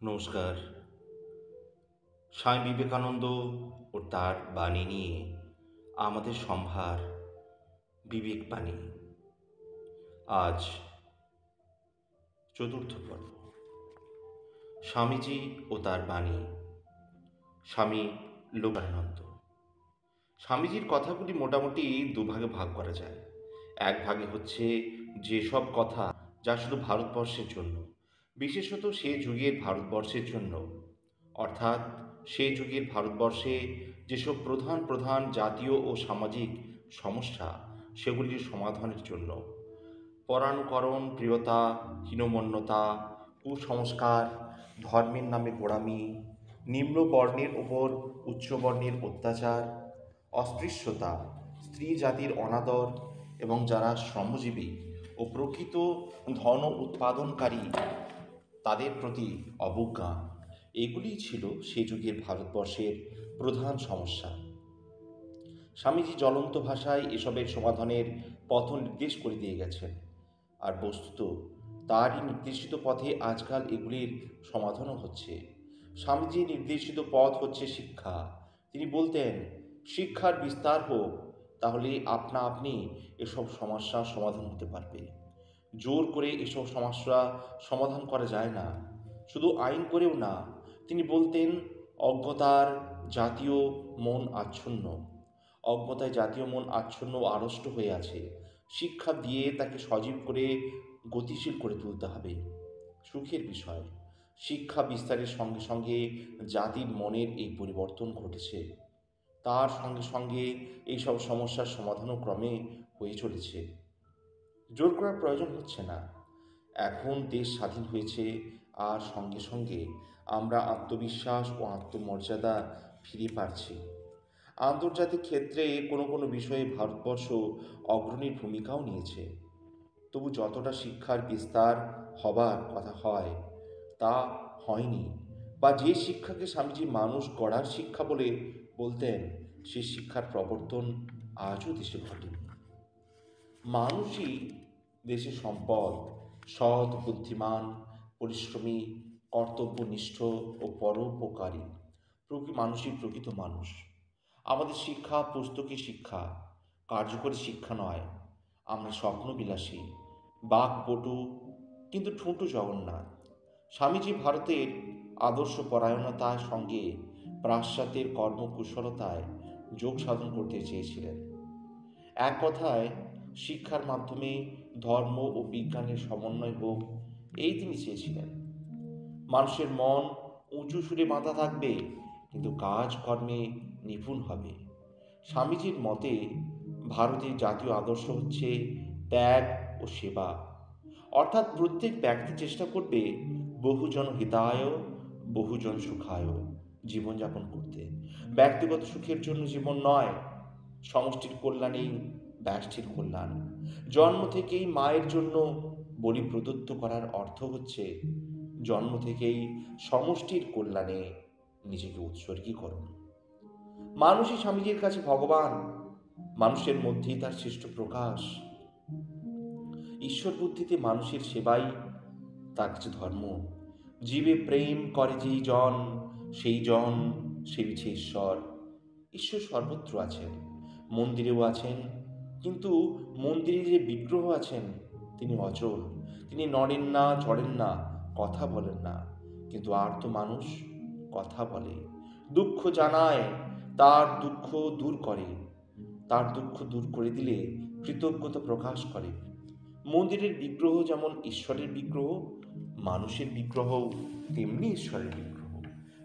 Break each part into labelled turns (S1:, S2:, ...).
S1: নমস্কার। স্বামী বিবেকানন্দ ও তার বাণী নিয়ে আমাদের সম্ভার বিবেক বাণী। আজ চতুর্থ পর্ব। স্বামীজি ও তার বাণী। স্বামী লোকানন্দ। স্বামীজির কথাগুলি মোটামুটি দুভাগে ভাগ করা যায়। এক ভাগে হচ্ছে যেসব কথা যা শুধু ভারতবর্ষের জন্য, বিশেষত সে যুগের ভারতবর্ষের জন্য, অর্থাৎ সে যুগের ভারতবর্ষে যেসব প্রধান প্রধান জাতীয় ও সামাজিক সমস্যা সেগুলির সমাধানের জন্য পরাণুকরণ, প্রিয়তা, হীনমন্যতা, কুসংস্কার, ধর্মের নামে গোঁড়ামি, নিম্ন বর্ণের ওপর উচ্চবর্ণের অত্যাচার, অস্পৃশ্যতা, স্ত্রী জাতির অনাদর এবং যারা শ্রমজীবী ও প্রকৃত ধন উৎপাদনকারী তাদের প্রতি অবজ্ঞা, এগুলিই ছিল সে যুগের ভারতবর্ষের প্রধান সমস্যা। স্বামীজি জ্বলন্ত ভাষায় এসবের সমাধানের পথ নির্দেশ করে দিয়ে গেছেন, আর বস্তুত তারই নির্দেশিত পথে আজকাল এগুলির সমাধানও হচ্ছে। স্বামীজির নির্দেশিত পথ হচ্ছে শিক্ষা। তিনি বলতেন, শিক্ষার বিস্তার হোক, তাহলে আপনা আপনি এসব সমস্যার সমাধান হতে পারবে। জোর করে এসব সমস্যা সমাধান করা যায় না, শুধু আইন করেও না। তিনি বলতেন, অজ্ঞতার জাতীয় মন আচ্ছন্ন, অজ্ঞতায় জাতীয় মন আচ্ছন্ন ও আড়ষ্ট হয়ে আছে। শিক্ষা দিয়ে তাকে সজীব করে গতিশীল করে তুলতে হবে। সুখের বিষয়, শিক্ষা বিস্তারের সঙ্গে সঙ্গে জাতির মনের এই পরিবর্তন ঘটেছে। তার সঙ্গে সঙ্গে এইসব সমস্যার সমাধানও ক্রমে হয়ে চলেছে। জোর করার প্রয়োজন হচ্ছে না। এখন দেশ স্বাধীন হয়েছে, আর সঙ্গে সঙ্গে আমরা আত্মবিশ্বাস ও আত্মমর্যাদা ফিরে পাচ্ছি। আন্তর্জাতিক ক্ষেত্রে কোনো কোনো বিষয়ে ভারতবর্ষ অগ্রণীর ভূমিকাও নিয়েছে। তবু যতটা শিক্ষার বিস্তার হবার কথা হয় তা হয়নি, বা যে শিক্ষাকে স্বামীজি মানুষ গড়ার শিক্ষা বলে বলতেন, সে শিক্ষার প্রবর্তন আজও দেশে ঘটেনি। মানুষই দেশের সম্পদ। সৎ, বুদ্ধিমান, পরিশ্রমী, কর্তব্যনিষ্ঠ ও পরোপকারী মানুষই প্রকৃত মানুষ। আমাদের শিক্ষা পুস্তকি শিক্ষা, কার্যকরী শিক্ষা নয়। আমরা স্বপ্নবিলাসী, বাকপটু, কিন্তু ঠুঁটো জগন্নাথ। স্বামীজি ভারতের আদর্শ পরায়ণতার সঙ্গে পাশ্চাত্যের কর্মকুশলতায় যোগ সাধন করতে চেয়েছিলেন। এক কথায়, শিক্ষার মাধ্যমে ধর্ম ও বিজ্ঞানের সমন্বয় হোক, এই তিনি চেয়েছিলেন। মানুষের মন উঁচু সুরে বাঁধা থাকবে, কিন্তু কাজকর্মে নিপুণ হবে। স্বামীজির মতে ভারতের জাতীয় আদর্শ হচ্ছে ত্যাগ ও সেবা, অর্থাৎ প্রত্যেক ব্যক্তি চেষ্টা করবে বহুজন হিতায় বহুজন সুখায় জীবনযাপন করতে। ব্যক্তিগত সুখের জন্য জীবন নয়, সমষ্টির কল্যাণেই ব্যষ্টির কল্যাণ। জন্ম থেকেই মায়ের জন্য বলি প্রদত্ত করার অর্থ হচ্ছে জন্ম থেকেই সমষ্টির কল্যাণে নিজেকে উৎসর্গীকরণ। মানুষই স্বামীজির কাছে ভগবান, মানুষের মধ্যেই তার শ্রেষ্ঠ প্রকাশ। ঈশ্বর বুদ্ধিতে মানুষের সেবাই তার কাছে ধর্ম। জীবে প্রেম করে যেই জন, সেই জন সেবিছে ঈশ্বর। ঈশ্বর সর্বত্র আছেন, মন্দিরেও আছেন, কিন্তু মন্দিরে যে বিগ্রহ আছেন তিনি অচল। তিনি নড়েন না, চড়েন না, কথা বলেন না, কিন্তু আর্ত মানুষ কথা বলে, দুঃখ জানায়, তার দুঃখ দূর করে। তার দুঃখ দূর করে দিলে কৃতজ্ঞতা প্রকাশ করে। মন্দিরের বিগ্রহ যেমন ঈশ্বরের বিগ্রহ, মানুষের বিগ্রহ তেমনি ঈশ্বরের বিগ্রহ।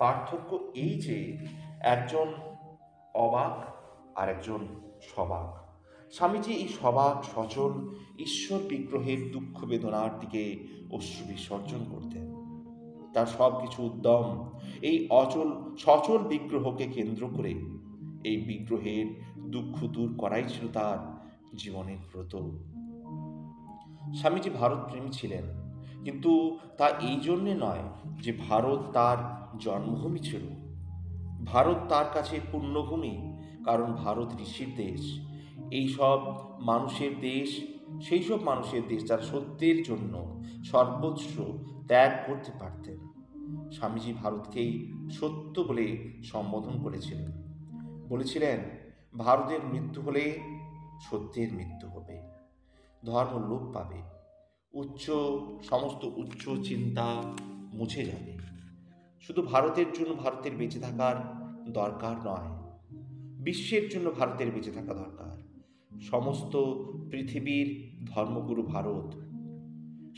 S1: পার্থক্য এই যে একজন অবাক আর একজন সবাক। স্বামীজি এই সবাক সচল ঈশ্বর বিগ্রহের দুঃখ বেদনার দিকে অশ্রু বিসর্জন করতেন। তার সব কিছু উদ্যম এই অচল সচল বিগ্রহকে কেন্দ্র করে। এই বিগ্রহের দুঃখ দূর করাই ছিল তার জীবনের ব্রত। স্বামীজি ভারত প্রেমী ছিলেন, কিন্তু তা এই জন্যে নয় যে ভারত তার জন্মভূমি ছিল। ভারত তার কাছে পুণ্যভূমি, কারণ ভারত ঋষির দেশ। এই সব মানুষের দেশ, সেই সব মানুষের দেশ যারা সত্যের জন্য সর্বোচ্চ ত্যাগ করতে পারতেন। স্বামীজি ভারতকেই সত্য বলে সম্বোধন করেছিলেন। বলেছিলেন, ভারতের মৃত্যু হলে সত্যের মৃত্যু হবে, ধর্ম লোপ পাবে, সমস্ত উচ্চ চিন্তা মুছে যাবে। শুধু ভারতের জন্য ভারতের বেঁচে থাকার দরকার নয়, বিশ্বের জন্য ভারতের বেঁচে থাকা দরকার। সমস্ত পৃথিবীর ধর্মগুরু ভারত।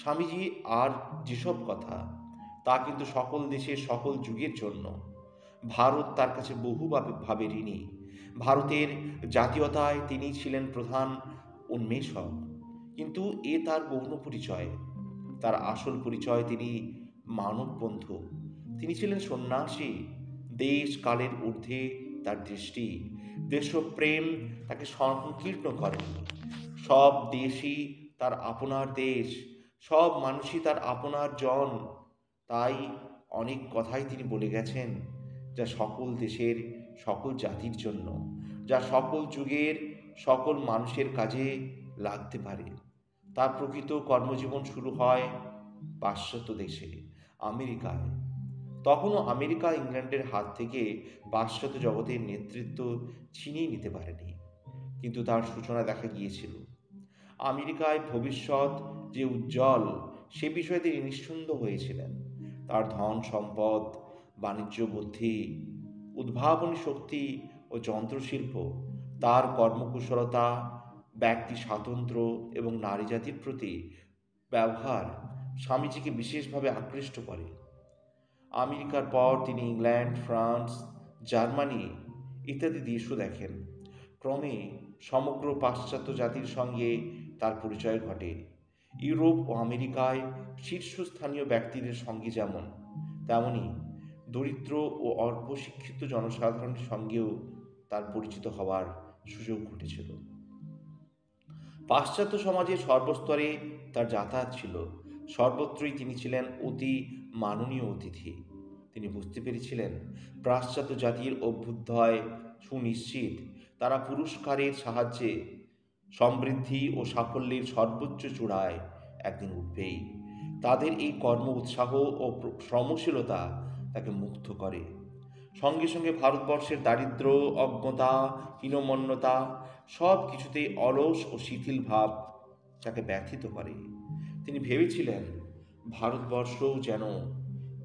S1: স্বামীজি আর যেসব কথা, তা কিন্তু সকল দেশের সকল যুগের জন্য। ভারত তার কাছে ভাবে ঋণী। ভারতের জাতীয়তায় তিনি ছিলেন প্রধান উন্মেষক, কিন্তু এ তার গৌণ পরিচয়। তার আসল পরিচয় তিনি মানববন্ধু। তিনি ছিলেন সন্ন্যাসী। দেশ কালের ঊর্ধ্বে তার দৃষ্টি। দেশপ্রেম তাকে সংকীর্ণ করে। সব দেশই তার আপনার দেশ, সব মানুষই তার আপনার জন। তাই অনেক কথাই তিনি বলে গেছেন, যা সকল দেশের সকল জাতির জন্য, যা সকল যুগের সকল মানুষের কাজে লাগতে পারে। তার প্রকৃত কর্মজীবন শুরু হয় পাশ্চাত্য দেশে, আমেরিকায়। তখনও আমেরিকা ইংল্যান্ডের হাত থেকে পাশ্চাত্য জগতের নেতৃত্ব ছিনিয়ে নিতে পারেনি, কিন্তু তার সূচনা দেখা গিয়েছিল। আমেরিকায় ভবিষ্যৎ যে উজ্জ্বল, সে বিষয়ে তিনি নিঃসন্দ হয়েছিলেন। তার ধন সম্পদ, বাণিজ্য বুদ্ধি, উদ্ভাবনী শক্তি ও যন্ত্রশিল্প, তার কর্মকুশলতা, ব্যক্তি স্বাতন্ত্র্য এবং নারী জাতির প্রতি ব্যবহার স্বামীজিকে বিশেষভাবে আকৃষ্ট করে। আমেরিকার পর তিনি ইংল্যান্ড, ফ্রান্স, জার্মানি ইত্যাদি দেশও দেখেন। ক্রমে সমগ্র পাশ্চাত্য জাতির সঙ্গে তার পরিচয় ঘটে। ইউরোপ ও আমেরিকায় শীর্ষস্থানীয় ব্যক্তিদের সঙ্গে যেমন, তেমনি দরিদ্র ও অল্প শিক্ষিত জনসাধারণের সঙ্গেও তার পরিচিত হওয়ার সুযোগ ঘটেছিল। পাশ্চাত্য সমাজের সর্বস্তরে তার যাতায়াত ছিল। সর্বত্রই তিনি ছিলেন অতি মাননীয় অতিথি। তিনি বুঝতে পেরেছিলেন, পাশ্চাত্য জাতির অভ্যুদয় সুনিশ্চিত। তারা পুরস্কারের সাহায্যে সমৃদ্ধি ও সাফল্যের সর্বোচ্চ চূড়ায় একদিন উঠবেই। তাদের এই কর্ম উৎসাহ ও শ্রমশীলতা তাকে মুগ্ধ করে। সঙ্গে সঙ্গে ভারতবর্ষের দারিদ্র, অজ্ঞতা, হীনমন্যতা সব কিছুতেই অলস ও শিথিল ভাব তাকে ব্যথিত করে। তিনি ভেবেছিলেন, ভারতবর্ষও যেন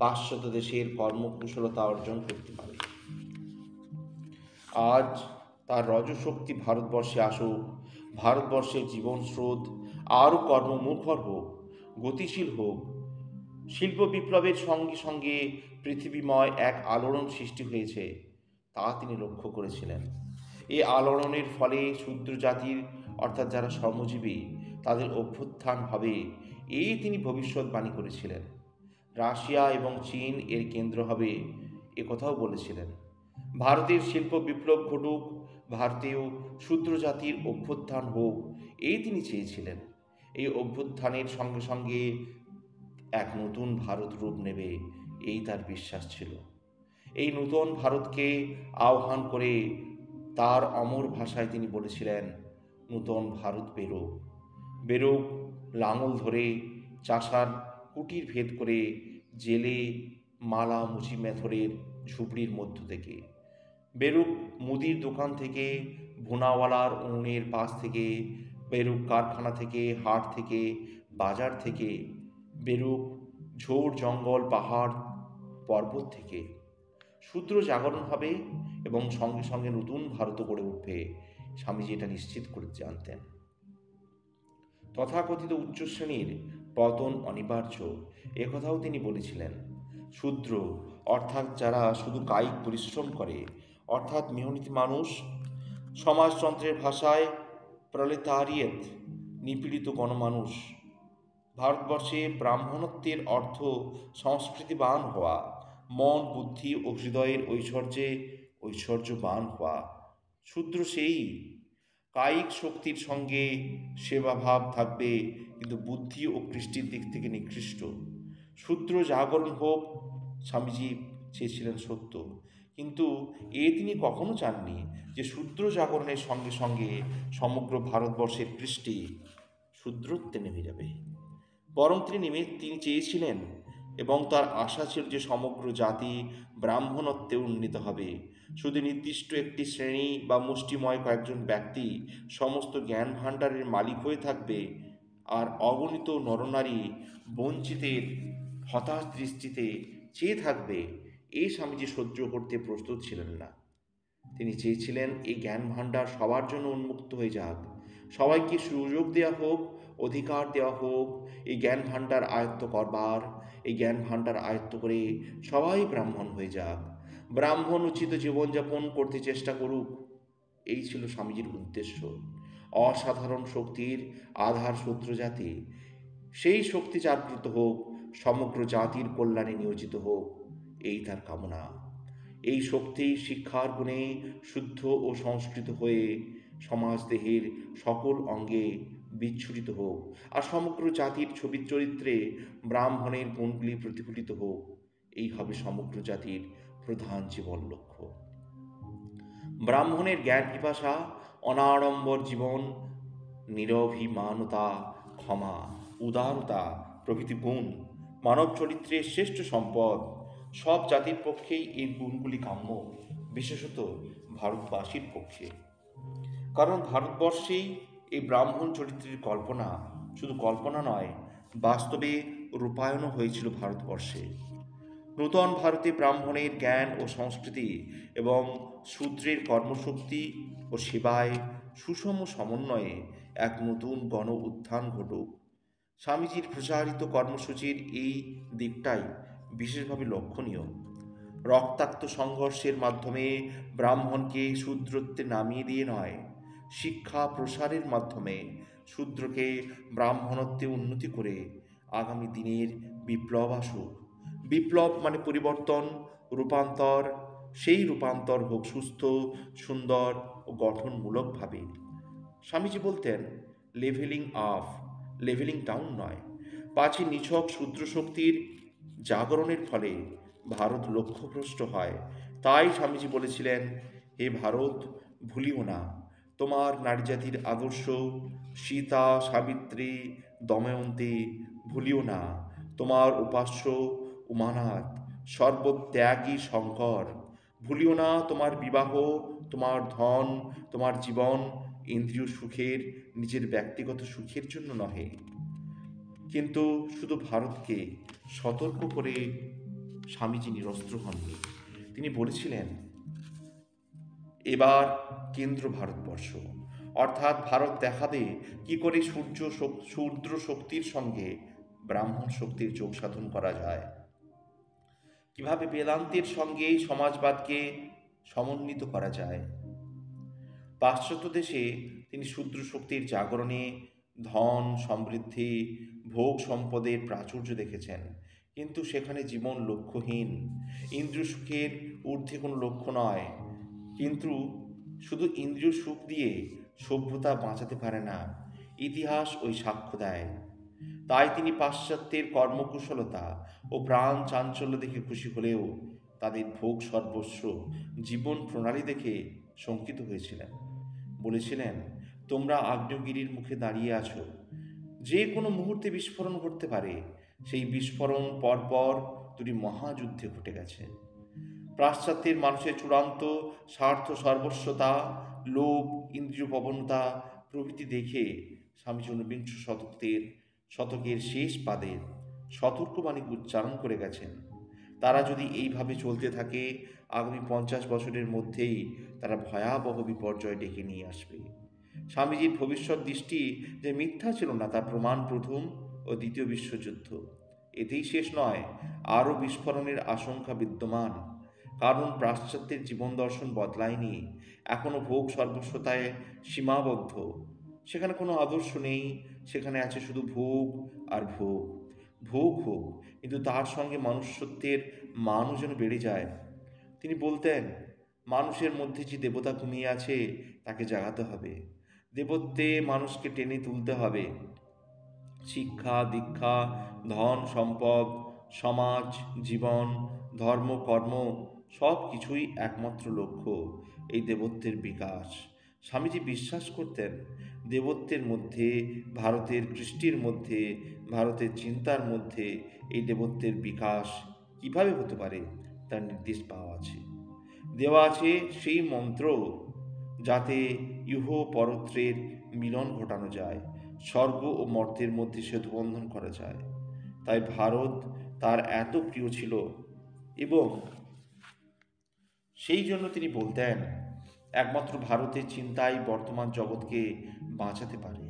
S1: পাশ্চাত্য দেশের কর্মকুশলতা অর্জন করতে পারে। আজ তার রজশক্তি ভারতবর্ষে আসুক, ভারতবর্ষের জীবন স্রোত আরও কর্মমুখর হোক, গতিশীল হোক। শিল্প বিপ্লবের সঙ্গে সঙ্গে পৃথিবীময় এক আলোড়ন সৃষ্টি হয়েছে, তা তিনি লক্ষ্য করেছিলেন। এই আলোড়নের ফলে শূদ্র জাতির, অর্থাৎ যারা শ্রমজীবী, তাদের অভ্যুত্থান হবে, এই তিনি ভবিষ্যৎবাণী করেছিলেন। রাশিয়া এবং চীন এর কেন্দ্র হবে, একথাও বলেছিলেন। ভারতের শিল্প বিপ্লব ঘটুক, ভারতীয় শূদ্র জাতির অভ্যুত্থান হোক, এই তিনি চেয়েছিলেন। এই অভ্যুত্থানের সঙ্গে সঙ্গে এক নতুন ভারত রূপ নেবে, এই তার বিশ্বাস ছিল। এই নতুন ভারতকে আহ্বান করে তার অমর ভাষায় তিনি বলেছিলেন, নূতন ভারত বেরোক, বেরোক লাঙল ধরে, চাষার কুটির ভেদ করে, জেলে মালা মুচি মেথরের ঝুপড়ির মধ্য থেকে, বেরুক মুদির দোকান থেকে, ভুনাওয়ালার উনুনের পাশ থেকে, বেরুক কারখানা থেকে, হাট থেকে, বাজার থেকে, বেরুক ঝোড় জঙ্গল পাহাড় পর্বত থেকে। শূদ্র জাগরণ হবে এবং সঙ্গে সঙ্গে নতুন ভারত গড়ে উঠবে, স্বামীজি এটা নিশ্চিত করে জানতেন। তথাকথিত উচ্চ শ্রেণীর পতন অনিবার্য, একথাও তিনি বলেছিলেন। শূদ্র অর্থাৎ যারা শুধু কায়িক পরিশ্রম করে, অর্থাৎ মেহনতি মানুষ, সমাজতন্ত্রের ভাষায় প্রলেতারিয়েত, নিপীড়িত গণমানুষ। ভারতবর্ষে ব্রাহ্মণত্বের অর্থ সংস্কৃতিবান হওয়া, মন বুদ্ধি ও হৃদয়ের ঐশ্বর্যবান হওয়া। শূদ্র সেই কায়িক শক্তির সঙ্গে সেবাভাব থাকবে, কিন্তু বুদ্ধি ও কৃষ্টির দিক থেকে নিকৃষ্ট। শূদ্র জাগরণ হোক, স্বামীজি চেয়েছিলেন সত্য, কিন্তু তিনি কখনো চাননি যে শূদ্র জাগরণের সঙ্গে সঙ্গে সমগ্র ভারতবর্ষের কৃষ্টি শূদ্রত্বে নেমে যাবে। বরং তিনি চেয়েছিলেন এবং তার আশা ছিল যে সমগ্র জাতি ব্রাহ্মণত্বে উন্নীত হবে। শুধু নির্দিষ্ট একটি শ্রেণী বা মুষ্টিময় কয়েকজন ব্যক্তি সমস্ত জ্ঞান ভাণ্ডারের মালিক হয়ে থাকবে, আর অগণিত নরনারী বঞ্চিতের হতাশ দৃষ্টিতে চেয়ে থাকবে, এই স্বামীজি সহ্য করতে প্রস্তুত ছিলেন না। তিনি চেয়েছিলেন এই জ্ঞান ভাণ্ডার সবার জন্য উন্মুক্ত হয়ে যাক, সবাইকে সুযোগ দেওয়া হোক, অধিকার দেওয়া হোক এই জ্ঞান ভাণ্ডার আয়ত্ত করবার। এই জ্ঞান ভাণ্ডার আয়ত্ত করে সবাই ব্রাহ্মণ হয়ে যাক, ব্রাহ্মণ উচিত জীবনযাপন করতে চেষ্টা করুক। এই ছিল স্বামীজির উদ্দেশ্য। অসাধারণ শক্তির আধার সূত্র জাতি, সেই শক্তি জাগ্রত হোক, সমগ্র জাতির কল্যাণে নিয়োজিত হোক, এই তার কামনা। এই শক্তি শিক্ষার গুণে শুদ্ধ ও সংস্কৃত হয়ে সমাজ দেহের সকল অঙ্গে বিচ্ছুরিত হোক, আর সমগ্র জাতির ছবি চরিত্রে ব্রাহ্মণের গুণগুলি প্রতিফলিত হোক। এই হবে সমগ্র জাতির প্রধান জীবন লক্ষ্য। ব্রাহ্মণের জ্ঞান পিপাসা, অনাড়ম্বর জীবন, নিরভিমানতা, ক্ষমা, উদারতা প্রভৃতি গুণ মানব চরিত্রের শ্রেষ্ঠ সম্পদ। সব জাতির পক্ষেই এই গুণগুলি কাম্য, বিশেষত ভারতবাসীর পক্ষে। কারণ ভারতবর্ষেই এই ব্রাহ্মণ চরিত্রের কল্পনা শুধু কল্পনা নয়, বাস্তবে রূপায়ণও হয়েছিল ভারতবর্ষে। নূতন ভারতে ব্রাহ্মণের জ্ঞান ও সংস্কৃতি এবং শূদ্রের কর্মশক্তি ও সেবায় সুষম সমন্বয়ে এক নতুন গণ উত্থান ঘটুক। স্বামীজির প্রচারিত কর্মসূচির এই দিকটাই বিশেষভাবে লক্ষণীয়। রক্তাক্ত সংঘর্ষের মাধ্যমে ব্রাহ্মণকে শূদ্রত্বে নামিয়ে দিয়ে নয়, শিক্ষা প্রসারের মাধ্যমে শূদ্রকে ব্রাহ্মণত্বে উন্নতি করে আগামী দিনের বিপ্লব আসুক। বিপ্লব মানে পরিবর্তন, রূপান্তর। সেই রূপান্তর হোক সুস্থ, সুন্দর ও গঠনমূলকভাবে। স্বামীজি বলতেন, লেভেলিং আপ, লেভেলিং ডাউন নয়। পাছে নিছক শূদ্র শক্তির জাগরণের ফলে ভারত লক্ষ্যভ্রষ্ট হয়। তাই স্বামীজি বলেছিলেন, হে ভারত, ভুলিও না তোমার নারীজাতির আদর্শ, সীতা, সাবিত্রী, দময়ন্তী। ভুলিও না তোমার উপাস্য উমানাথ, সর্বত্যাগী শঙ্কর। ভুলিও না তোমার বিবাহ, তোমার ধন, তোমার জীবন ইন্দ্রিয় সুখের, নিজের ব্যক্তিগত সুখের জন্য নহে। কিন্তু শুধু ভারতকে সতর্ক করে স্বামীজি নিরস্ত্র হননি। তিনি বলেছিলেন, এবার কেন্দ্র ভারতবর্ষ, অর্থাৎ ভারত দেখাবে কি করে শূদ্র শক্তির সঙ্গে ব্রাহ্মণ শক্তির যোগ সাধন করা যায়, কিভাবে বেদান্তের সঙ্গে সমাজবাদকে সমন্বিত করা যায়। পাশ্চাত্য দেশে তিনি শূদ্র শক্তির জাগরণে ধন, সমৃদ্ধি, ভোগ সম্পদের প্রাচুর্য দেখেছেন, কিন্তু সেখানে জীবন লক্ষ্যহীন। ইন্দ্রিয় সুখের ঊর্ধ্বে কোনো লক্ষ্য নয়। কিন্তু শুধু ইন্দ্রিয় সুখ দিয়ে সভ্যতা বাঁচাতে পারে না, ইতিহাস ওই সাক্ষ্য দেয়। তাই তিনি পাশ্চাত্যের কর্মকুশলতা ও প্রাণ চাঞ্চল্য দেখে খুশি হলেও তাদের ভোগ সর্বস্ব জীবন প্রণালী দেখে শঙ্কিত হয়েছিলেন। বলেছিলেন, তোমরা আগ্নেয়গিরির মুখে দাঁড়িয়ে আছো, যে কোনো মুহূর্তে বিস্ফোরণ ঘটতে পারে। সেই বিস্ফোরণ পরপর দুটি মহাযুদ্ধে ঘটে গেছে। পাশ্চাত্যের মানুষের চূড়ান্ত স্বার্থ সর্বস্বতা, লোভ, ইন্দ্রিয় প্রবণতা প্রভৃতি দেখে স্বামীজি ঊনবিংশ শতকের শেষ পাদে সতর্কবাণী উচ্চারণ করে গেছেন। তারা যদি এইভাবে চলতে থাকে, আগামী 50 বছরের মধ্যেই তারা ভয়াবহ বিপর্যয় ডেকে নিয়ে আসবে। স্বামীজির ভবিষ্যৎ দৃষ্টি যে মিথ্যা ছিল না তার প্রমাণ প্রথম ও দ্বিতীয় বিশ্বযুদ্ধ। এতেই শেষ নয়, আরও বিস্ফোরণের আশঙ্কা বিদ্যমান। কারণ পাশ্চাত্যের জীবন দর্শন বদলায়নি, এখনও ভোগ সর্বস্বতায় সীমাবদ্ধ। সেখানে কোনো আদর্শ নেই, সেখানে আছে শুধু ভোগ আর ভোগ। ভোগ হোক, কিন্তু তার সঙ্গে মনুষ্যত্বের মানও যেন বেড়ে যায়। তিনি বলতেন, মানুষের মধ্যে যে দেবতা ঘুমিয়ে আছে তাকে জাগাতে হবে। দেবত্বে মানুষকে টেনে তুলতে হবে। শিক্ষা, দীক্ষা, ধন, সম্পদ, সমাজ, জীবন, ধর্ম, কর্ম সব কিছুই একমাত্র লক্ষ্য এই দেবত্বের বিকাশ। স্বামীজি বিশ্বাস করতেন দেবত্বের মধ্যে, ভারতের কৃষ্টির মধ্যে, ভারতের চিন্তার মধ্যে এই দেবত্বের বিকাশ কিভাবে হতে পারে তার নির্দেশ পাওয়া আছে। দেওয়া আছে সেই মন্ত্র যাতে ইহ পরত্রের মিলন ঘটানো যায়, স্বর্গ ও মর্তের মধ্যে সেতুবন্ধন করা যায়। তাই ভারত তার এত প্রিয় ছিল এবং সেই জন্য তিনি বলতেন একমাত্র ভারতের চিন্তাই বর্তমান জগৎকে বাঁচাতে পারে।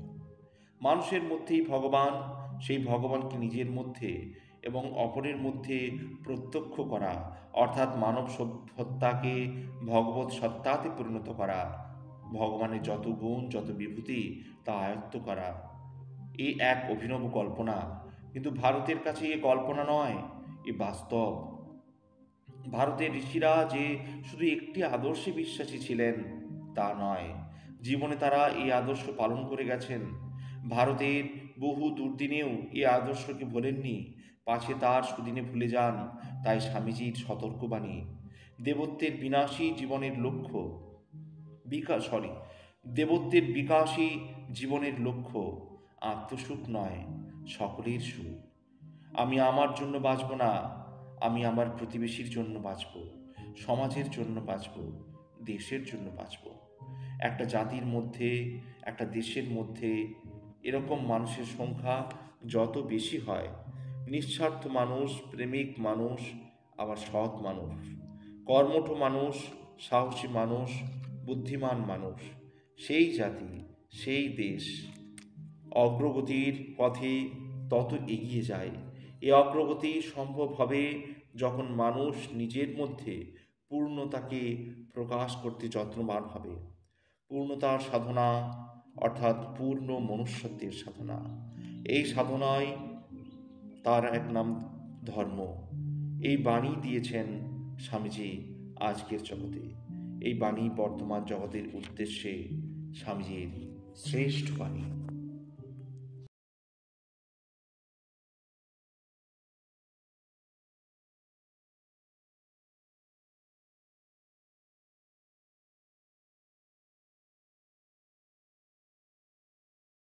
S1: মানুষের মধ্যেই ভগবান, সেই ভগবানকে নিজের মধ্যে এবং অপরের মধ্যে প্রত্যক্ষ করা, অর্থাৎ মানব সভ্যতাকে ভগবত সত্তাতে পরিণত করা, ভগবানের যত গুণ যত বিভূতি তা আয়ত্ত করা, এই এক অভিনব কল্পনা। কিন্তু ভারতের কাছে এ কল্পনা নয়, এ বাস্তব। ভারতের ঋষিরা যে শুধু একটি আদর্শে বিশ্বাসী ছিলেন তা নয়, জীবনে তারা এই আদর্শ পালন করে গেছেন। ভারতের বহু দুর্দিনেও এই আদর্শকে ভোলেননি, পাছে তার সুদিনে ভুলে যান। তাই স্বামীজির সতর্কবাণী, দেবত্বের বিনাশী জীবনের লক্ষ্য দেবত্বের বিকাশই জীবনের লক্ষ্য, আত্মসুখ নয়, সকলের সুখ। আমি আমার জন্য বাঁচব না, আমি আমার প্রতিবেশীর জন্য বাঁচব, সমাজের জন্য বাঁচব, দেশের জন্য বাঁচব। একটা জাতির মধ্যে, একটা দেশের মধ্যে এরকম মানুষের সংখ্যা যত বেশি হয়, নিঃস্বার্থ মানুষ, প্রেমিক মানুষ, আবার সৎ মানুষ, কর্মঠ মানুষ, সাহসী মানুষ, বুদ্ধিমান মানুষ, সেই জাতি, সেই দেশ অগ্রগতির পথে তত এগিয়ে যায়। এ অগ্রগতি সম্ভব হবে যখন মানুষ নিজের মধ্যে পূর্ণতাকে প্রকাশ করতে যত্নবান হবে। পূর্ণতার সাধনা অর্থাৎ পূর্ণ মনুষ্যত্বের সাধনা। এই সাধনায় তার এক নাম ধর্ম। এই বাণী দিয়েছেন স্বামীজি আজকের জগতে। এই বাণী বর্তমান জগতের উদ্দেশ্যে স্বামীজির শ্রেষ্ঠ বাণী।